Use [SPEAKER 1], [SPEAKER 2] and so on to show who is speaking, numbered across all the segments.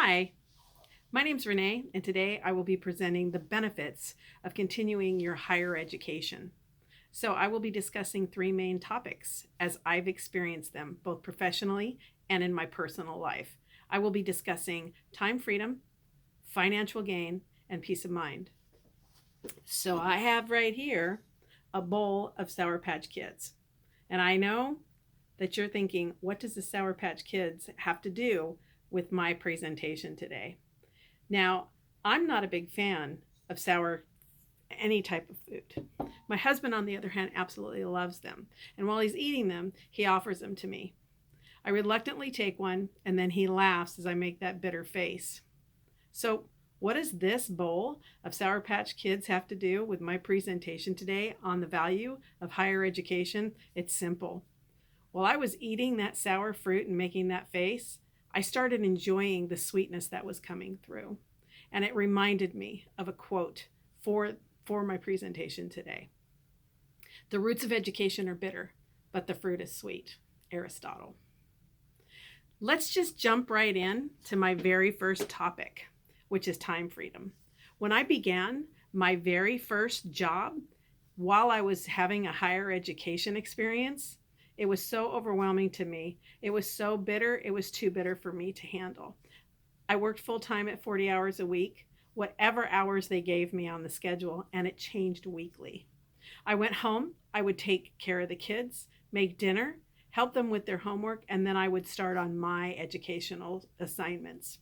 [SPEAKER 1] Hi, my name's Renee, and today I will be presenting the benefits of continuing your higher education. So, I will be discussing three main topics as I've experienced them, both professionally and in my personal life. I will be discussing time freedom, financial gain, and peace of mind. So, I have right here a bowl of Sour Patch Kids. And I know that you're thinking, what does the Sour Patch Kids have to do with my presentation today? Now, I'm not a big fan of any type of food. My husband, on the other hand, absolutely loves them. And while he's eating them, he offers them to me. I reluctantly take one, and then he laughs as I make that bitter face. So, what does this bowl of Sour Patch Kids have to do with my presentation today on the value of higher education? It's simple. While I was eating that sour fruit and making that face, I started enjoying the sweetness that was coming through. And it reminded me of a quote for my presentation today. The roots of education are bitter, but the fruit is sweet. Aristotle. Let's just jump right in to my very first topic, which is time freedom. When I began my very first job, while I was having a higher education experience, it was so overwhelming to me. It was so bitter, it was too bitter for me to handle. I worked full time at 40 hours a week, whatever hours they gave me on the schedule, and it changed weekly. I went home, I would take care of the kids, make dinner, help them with their homework, and then I would start on my educational assignments.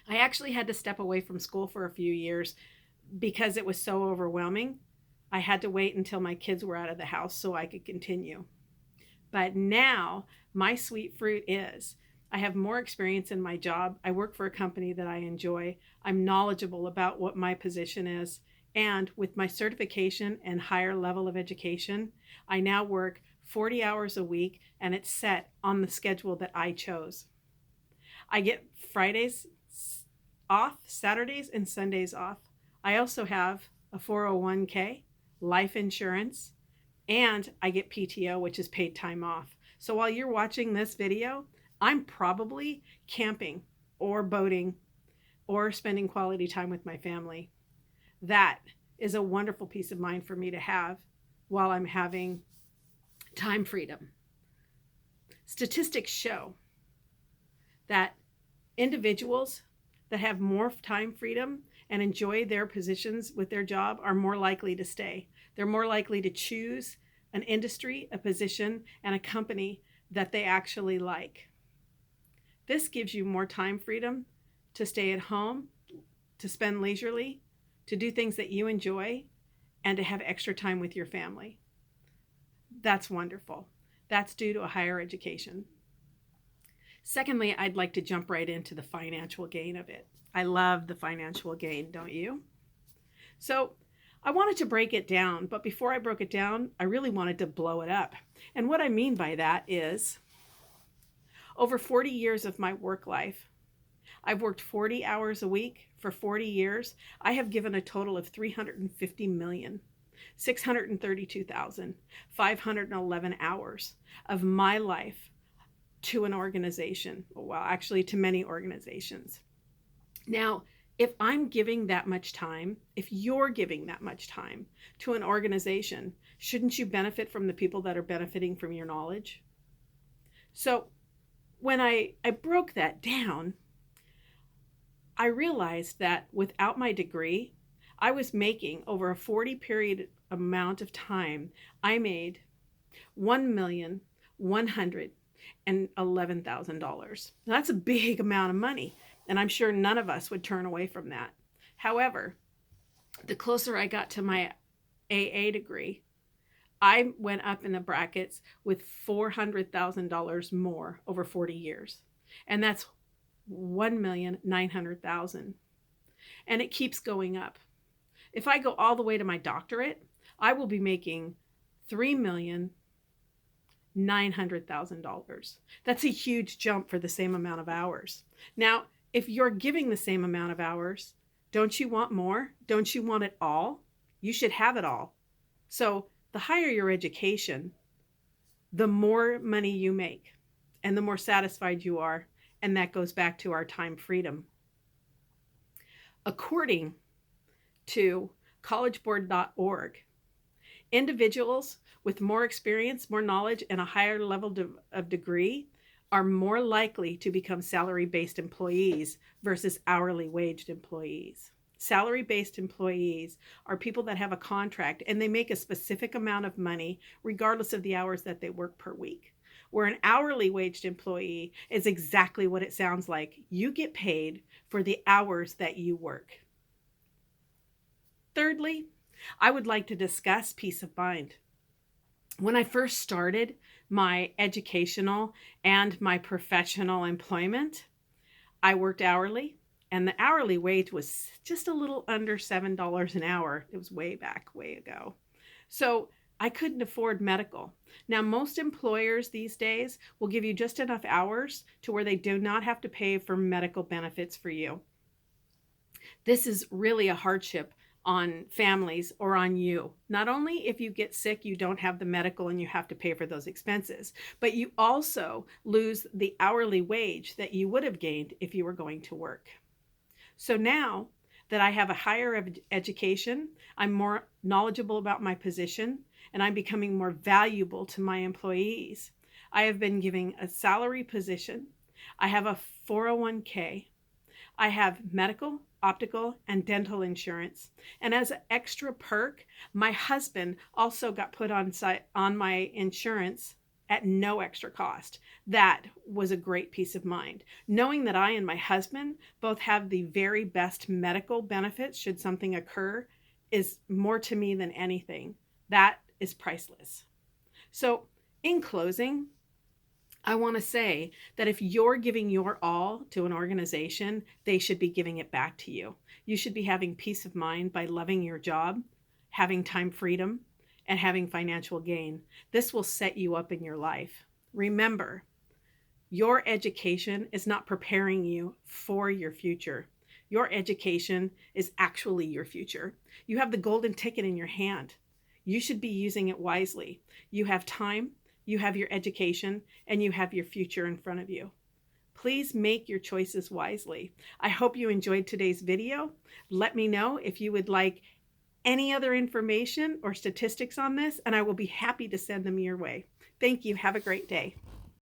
[SPEAKER 1] I actually had to step away from school for a few years because it was so overwhelming. I had to wait until my kids were out of the house so I could continue. But now my sweet fruit is I have more experience in my job. I work for a company that I enjoy. I'm knowledgeable about what my position is. And with my certification and higher level of education, I now work 40 hours a week and it's set on the schedule that I chose. I get Fridays off, Saturdays and Sundays off. I also have a 401k, life insurance, and I get PTO, which is paid time off. So while you're watching this video, I'm probably camping or boating or spending quality time with my family. That is a wonderful peace of mind for me to have while I'm having time freedom. Statistics show that individuals that have more time freedom and enjoy their positions with their job are more likely to stay. They're more likely to choose an industry, a position, and a company that they actually like. This gives you more time freedom to stay at home, to spend leisurely, to do things that you enjoy, and to have extra time with your family. That's wonderful. That's due to a higher education. Secondly, I'd like to jump right into the financial gain of it. I love the financial gain, don't you? So I wanted to break it down, but before I broke it down, I really wanted to blow it up. And what I mean by that is over 40 years of my work life, I've worked 40 hours a week for 40 years. I have given a total of 350,632,511 hours of my life to an organization. Well, actually to many organizations. Now, if I'm giving that much time, if you're giving that much time to an organization, shouldn't you benefit from the people that are benefiting from your knowledge? So when I broke that down, I realized that without my degree, I was making over a 40 period amount of time, I made $1,111,000. That's a big amount of money, and I'm sure none of us would turn away from that. However, the closer I got to my AA degree, I went up in the brackets with $400,000 more over 40 years. And that's 1,900,000. And it keeps going up. If I go all the way to my doctorate, I will be making $3,900,000. That's a huge jump for the same amount of hours. Now, if you're giving the same amount of hours, don't you want more? Don't you want it all? You should have it all. So the higher your education, the more money you make and the more satisfied you are And that goes back to our time freedom. According to collegeboard.org, individuals with more experience, more knowledge, and a higher level of degree are more likely to become salary-based employees versus hourly waged employees. Salary-based employees are people that have a contract and they make a specific amount of money regardless of the hours that they work per week. Where an hourly waged employee is exactly what it sounds like. You get paid for the hours that you work. Thirdly, I would like to discuss peace of mind. When I first started my educational and my professional employment, I worked hourly, and the hourly wage was just a little under $7 an hour. It was way ago. So I couldn't afford medical. Now, most employers these days will give you just enough hours to where they do not have to pay for medical benefits for you. This is really a hardship on families or on you. Not only if you get sick, you don't have the medical and you have to pay for those expenses, but you also lose the hourly wage that you would have gained if you were going to work. So now that I have a higher education, I'm more knowledgeable about my position, and I'm becoming more valuable to my employees. I have been given a salary position. I have a 401k. I have medical, optical, and dental insurance. And as an extra perk, my husband also got put on my insurance at no extra cost. That was a great peace of mind. Knowing that I and my husband both have the very best medical benefits should something occur is more to me than anything. That is priceless. So in closing, I want to say that if you're giving your all to an organization, they should be giving it back to you. You should be having peace of mind by loving your job, having time freedom, and having financial gain. This will set you up in your life. Remember, your education is not preparing you for your future. Your education is actually your future. You have the golden ticket in your hand. You should be using it wisely. You have time, you have your education, and you have your future in front of you. Please make your choices wisely. I hope you enjoyed today's video. Let me know if you would like any other information or statistics on this, and I will be happy to send them your way. Thank you. Have a great day.